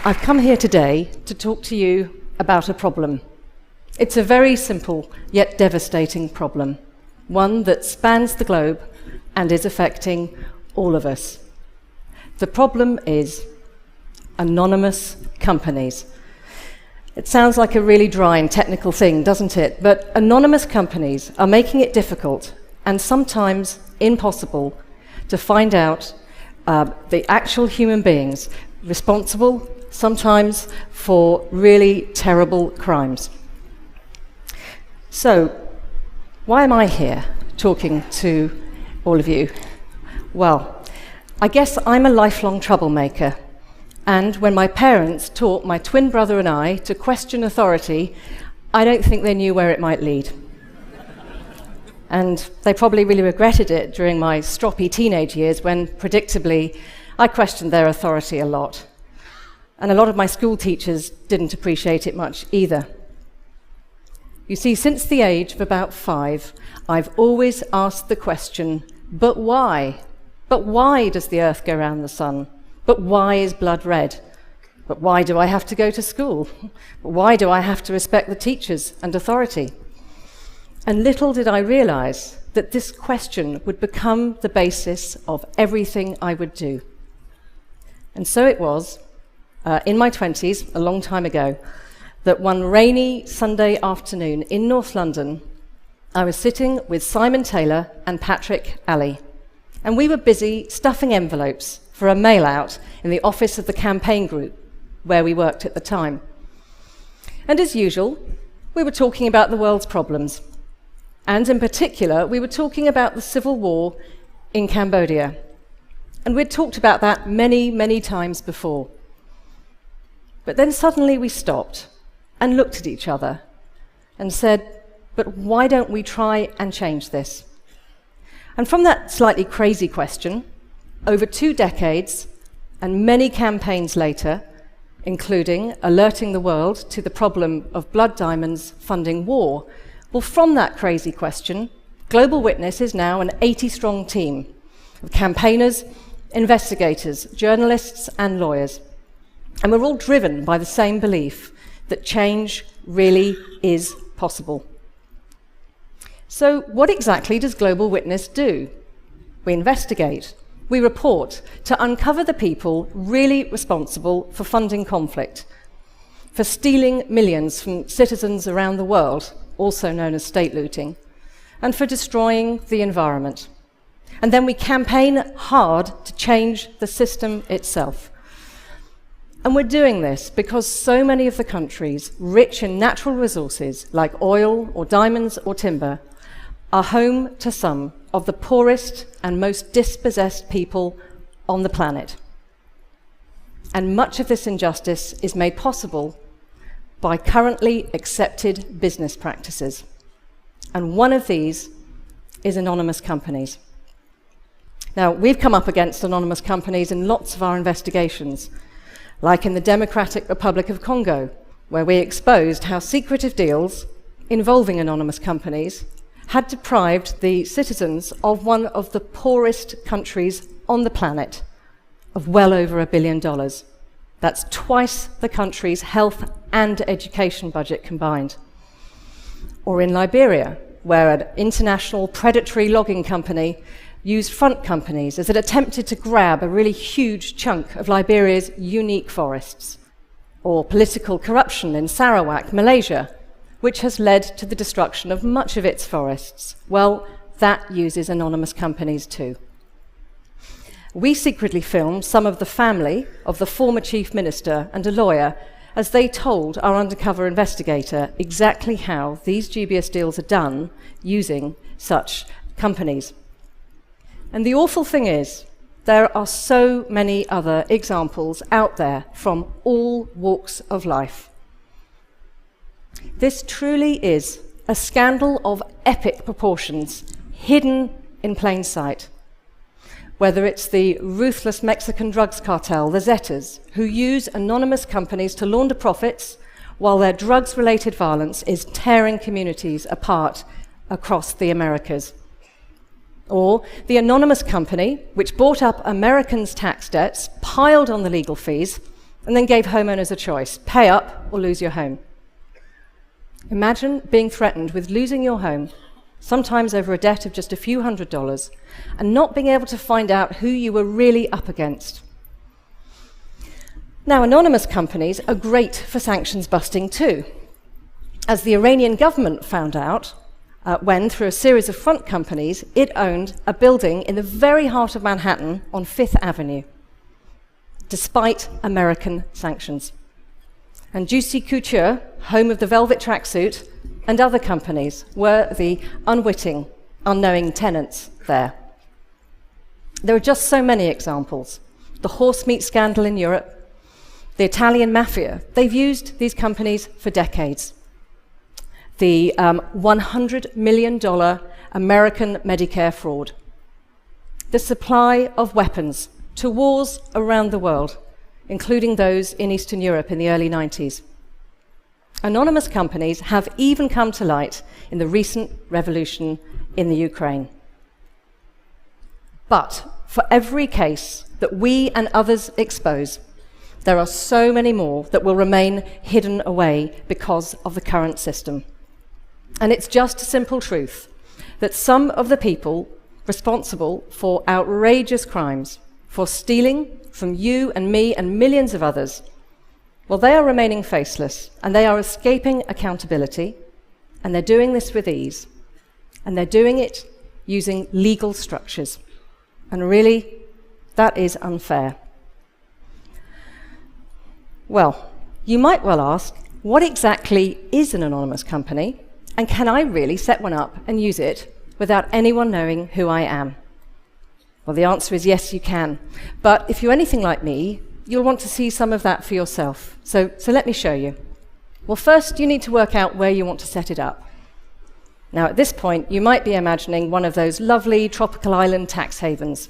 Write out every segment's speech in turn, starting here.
I've come here today to talk to you about a problem. It's a very simple yet devastating problem, one that spans the globe and is affecting all of us. The problem is anonymous companies. It sounds like a really dry and technical thing, doesn't it? But anonymous companies are making it difficult and sometimes impossible to find out the actual human beings responsible, sometimes for really terrible crimes. So, why am I here talking to all of you? Well, I guess I'm a lifelong troublemaker. And when my parents taught my twin brother and I to question authority, I don't think they knew where it might lead. And they probably really regretted it during my stroppy teenage years when, predictably, I questioned their authority a lot. And a lot of my school teachers didn't appreciate it much either. You see, since the age of about 5, I've always asked the question, but why? But why does the earth go round the sun? But why is blood red? But why do I have to go to school? But why do I have to respect the teachers and authority? And little did I realize that this question would become the basis of everything I would do. And so it was, in my 20s, a long time ago, that one rainy Sunday afternoon in North London, I was sitting with Simon Taylor and Patrick Alley, and we were busy stuffing envelopes for a mail-out in the office of the campaign group where we worked at the time. And as usual, we were talking about the world's problems, and in particular, we were talking about the civil war in Cambodia. And we'd talked about that many, many times before. But then suddenly we stopped and looked at each other and said, but why don't we try and change this? And from that slightly crazy question, over 2 decades and many campaigns later, including alerting the world to the problem of blood diamonds funding war, well, from that crazy question, Global Witness is now an 80-strong team of campaigners, investigators, journalists, and lawyers. And we're all driven by the same belief that change really is possible. So what exactly does Global Witness do? We investigate, we report to uncover the people really responsible for funding conflict, for stealing millions from citizens around the world, also known as state looting, and for destroying the environment. And then we campaign hard to change the system itself. And we're doing this because so many of the countries rich in natural resources like oil or diamonds or timber are home to some of the poorest and most dispossessed people on the planet. And much of this injustice is made possible by currently accepted business practices. And one of these is anonymous companies. Now, we've come up against anonymous companies in lots of our investigations, like in the Democratic Republic of Congo, where we exposed how secretive deals involving anonymous companies had deprived the citizens of one of the poorest countries on the planet of well over $1 billion. That's twice the country's health and education budget combined. Or in Liberia, where an international predatory logging company used front companies as it attempted to grab a really huge chunk of Liberia's unique forests. Or political corruption in Sarawak, Malaysia, which has led to the destruction of much of its forests. Well, that uses anonymous companies too. We secretly filmed some of the family of the former chief minister and a lawyer as they told our undercover investigator exactly how these dubious deals are done using such companies. And the awful thing is, there are so many other examples out there from all walks of life. This truly is a scandal of epic proportions, hidden in plain sight. Whether it's the ruthless Mexican drugs cartel, the Zetas, who use anonymous companies to launder profits while their drugs-related violence is tearing communities apart across the Americas. Or the anonymous company, which bought up Americans' tax debts, piled on the legal fees, and then gave homeowners a choice: pay up or lose your home. Imagine being threatened with losing your home, sometimes over a debt of just a few $100s, and not being able to find out who you were really up against. Now, anonymous companies are great for sanctions busting too, as the Iranian government found out when, through a series of front companies, it owned a building in the very heart of Manhattan on Fifth Avenue, despite American sanctions. And Juicy Couture, home of the velvet tracksuit, and other companies were the unwitting, unknowing tenants there. There are just so many examples. The horse meat scandal in Europe, the Italian mafia, they've used these companies for decades. The $100 million American Medicare fraud, the supply of weapons to wars around the world, including those in Eastern Europe in the early 90s. Anonymous companies have even come to light in the recent revolution in the Ukraine. But for every case that we and others expose, there are so many more that will remain hidden away because of the current system. And it's just a simple truth that some of the people responsible for outrageous crimes, for stealing from you and me and millions of others, well, they are remaining faceless, and they are escaping accountability, and they're doing this with ease, and they're doing it using legal structures. And really, that is unfair. Well, you might well ask, what exactly is an anonymous company, and can I really set one up and use it without anyone knowing who I am? Well, the answer is yes, you can. But if you're anything like me, you'll want to see some of that for yourself. So let me show you. Well, first, you need to work out where you want to set it up. Now, at this point, you might be imagining one of those lovely tropical island tax havens.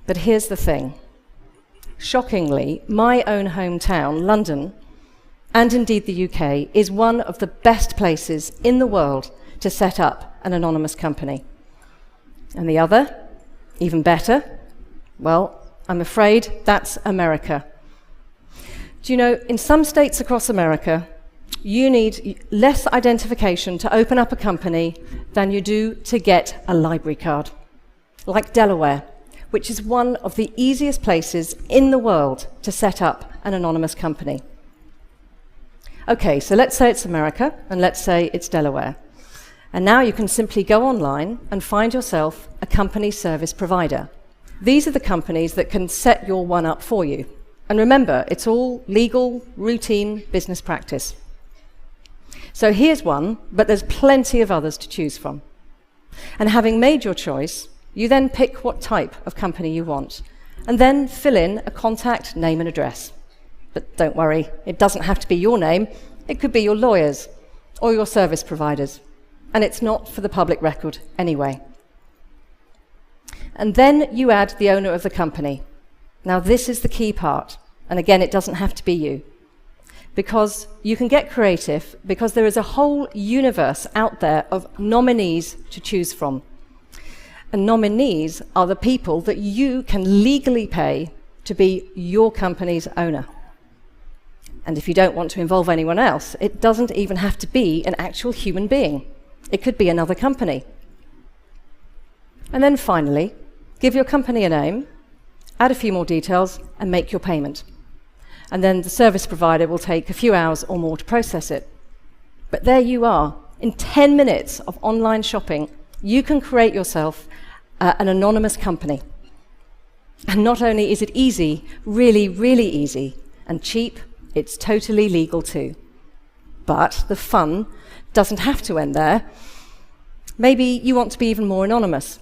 But here's the thing. Shockingly, my own hometown, London, and indeed the UK, is one of the best places in the world to set up an anonymous company. And the other, even better, well, I'm afraid that's America. Do you know, in some states across America, you need less identification to open up a company than you do to get a library card. Like Delaware, which is one of the easiest places in the world to set up an anonymous company. Okay, so let's say it's America, and let's say it's Delaware. And now you can simply go online and find yourself a company service provider. These are the companies that can set your one up for you. And remember, it's all legal, routine business practice. So here's one, but there's plenty of others to choose from. And having made your choice, you then pick what type of company you want, and then fill in a contact name and address. But don't worry, it doesn't have to be your name. It could be your lawyer's or your service provider's. And it's not for the public record anyway. And then you add the owner of the company. Now, this is the key part. And again, it doesn't have to be you. Because you can get creative, because there is a whole universe out there of nominees to choose from. And nominees are the people that you can legally pay to be your company's owner. And if you don't want to involve anyone else, it doesn't even have to be an actual human being. It could be another company. And then finally, give your company a name, add a few more details, and make your payment. And then the service provider will take a few hours or more to process it. But there you are. In 10 minutes of online shopping, you can create yourself an anonymous company. And not only is it easy, really, really easy, and cheap, it's totally legal too. But the fun doesn't have to end there. Maybe you want to be even more anonymous.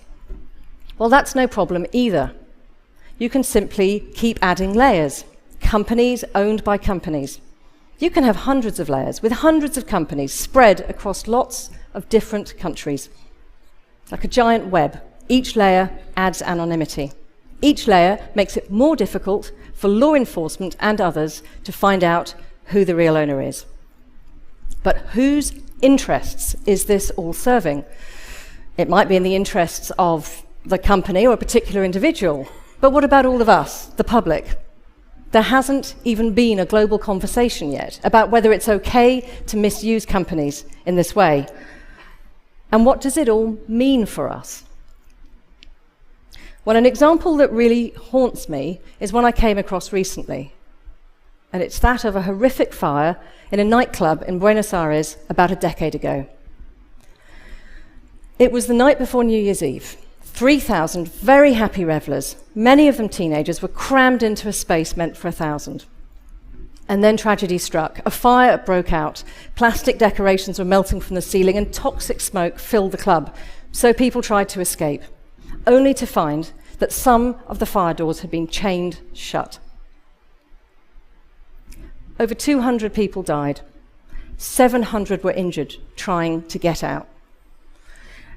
Well, that's no problem either. You can simply keep adding layers, companies owned by companies. You can have hundreds of layers with hundreds of companies spread across lots of different countries. Like a giant web, each layer adds anonymity. Each layer makes it more difficult for law enforcement and others to find out who the real owner is. But whose interests is this all serving? It might be in the interests of the company or a particular individual, but what about all of us, the public? There hasn't even been a global conversation yet about whether it's okay to misuse companies in this way. And what does it all mean for us? Well, an example that really haunts me is one I came across recently. And it's that of a horrific fire in a nightclub in Buenos Aires about a decade ago. It was the night before New Year's Eve. 3,000 very happy revelers, many of them teenagers, were crammed into a space meant for 1,000. And then tragedy struck. A fire broke out. Plastic decorations were melting from the ceiling and toxic smoke filled the club. So people tried to escape, only to find that some of the fire doors had been chained shut. Over 200 people died. 700 were injured trying to get out.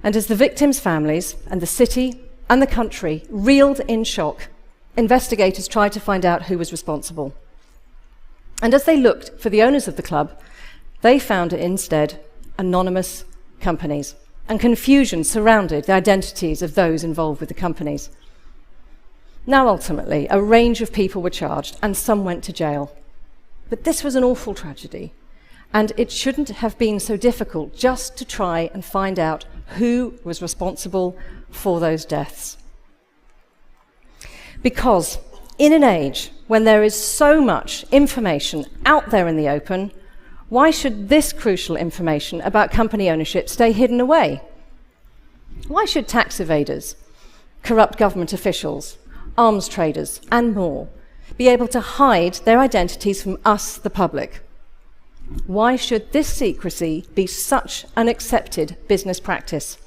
And as the victims' families and the city and the country reeled in shock, investigators tried to find out who was responsible. And as they looked for the owners of the club, they found instead anonymous companies, and confusion surrounded the identities of those involved with the companies. Now, ultimately, a range of people were charged, and some went to jail. But this was an awful tragedy, and it shouldn't have been so difficult just to try and find out who was responsible for those deaths. Because in an age when there is so much information out there in the open, why should this crucial information about company ownership stay hidden away? Why should tax evaders, corrupt government officials, arms traders, and more be able to hide their identities from us, the public? Why should this secrecy be such an accepted business practice?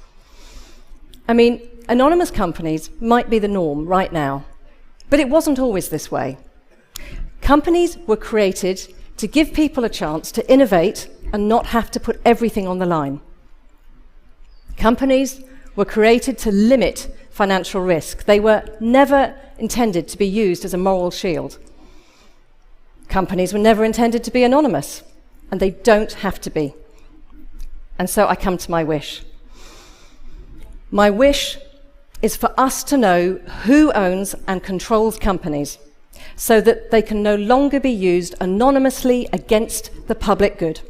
I mean, anonymous companies might be the norm right now, but it wasn't always this way. Companies were created to give people a chance to innovate and not have to put everything on the line. Companies were created to limit financial risk. They were never intended to be used as a moral shield. Companies were never intended to be anonymous, and they don't have to be. And so I come to my wish. My wish is for us to know who owns and controls companies so that they can no longer be used anonymously against the public good.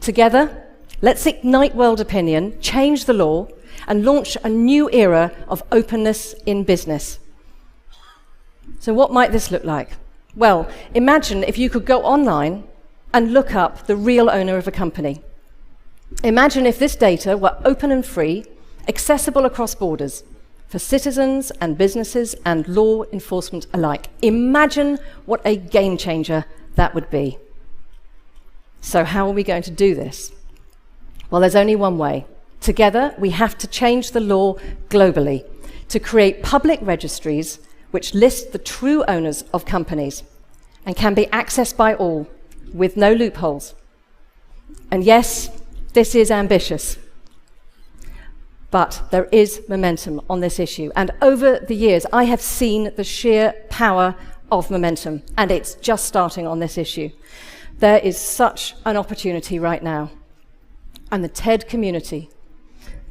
Together, let's ignite world opinion, change the law, and launch a new era of openness in business. So what might this look like? Well, imagine if you could go online and look up the real owner of a company. Imagine if this data were open and free, accessible across borders, for citizens and businesses and law enforcement alike. Imagine what a game changer that would be. So how are we going to do this? Well, there's only one way. Together, we have to change the law globally to create public registries which list the true owners of companies and can be accessed by all with no loopholes. And yes, this is ambitious. But there is momentum on this issue. And over the years, I have seen the sheer power of momentum. And it's just starting on this issue. There is such an opportunity right now. And the TED community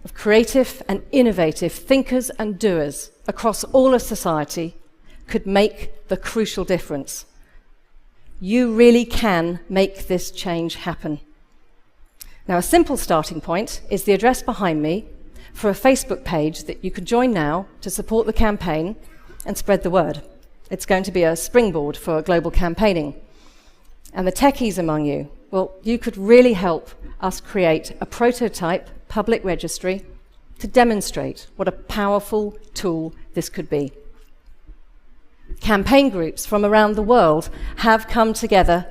of creative and innovative thinkers and doers across all of society could make the crucial difference. You really can make this change happen. Now, a simple starting point is the address behind me for a Facebook page that you can join now to support the campaign and spread the word. It's going to be a springboard for global campaigning. And the techies among you, well, you could really help us create a prototype public registry to demonstrate what a powerful tool this could be. Campaign groups from around the world have come together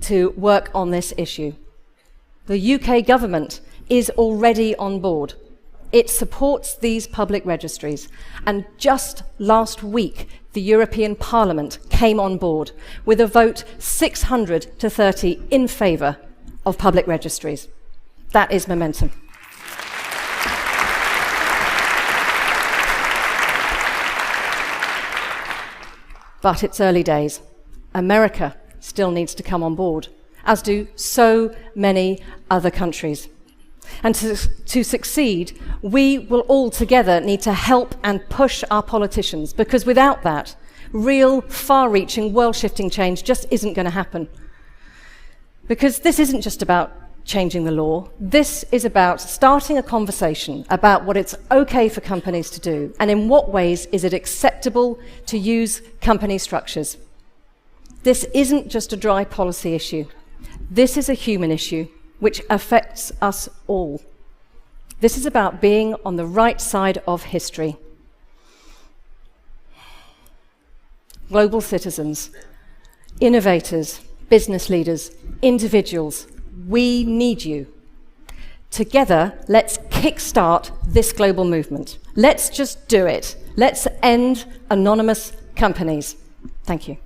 to work on this issue. The UK government is already on board. It supports these public registries. And just last week, the European Parliament came on board with a vote 600 to 30 in favour of public registries. That is momentum. But it's early days. America still needs to come on board, as do so many other countries. And to succeed, we will all together need to help and push our politicians, because without that, real, far-reaching, world-shifting change just isn't going to happen. Because this isn't just about changing the law. This is about starting a conversation about what it's okay for companies to do, and in what ways is it acceptable to use company structures. This isn't just a dry policy issue. This is a human issue which affects us all. This is about being on the right side of history. Global citizens, innovators, business leaders, individuals, we need you. Together, let's kickstart this global movement. Let's just do it. Let's end anonymous companies. Thank you.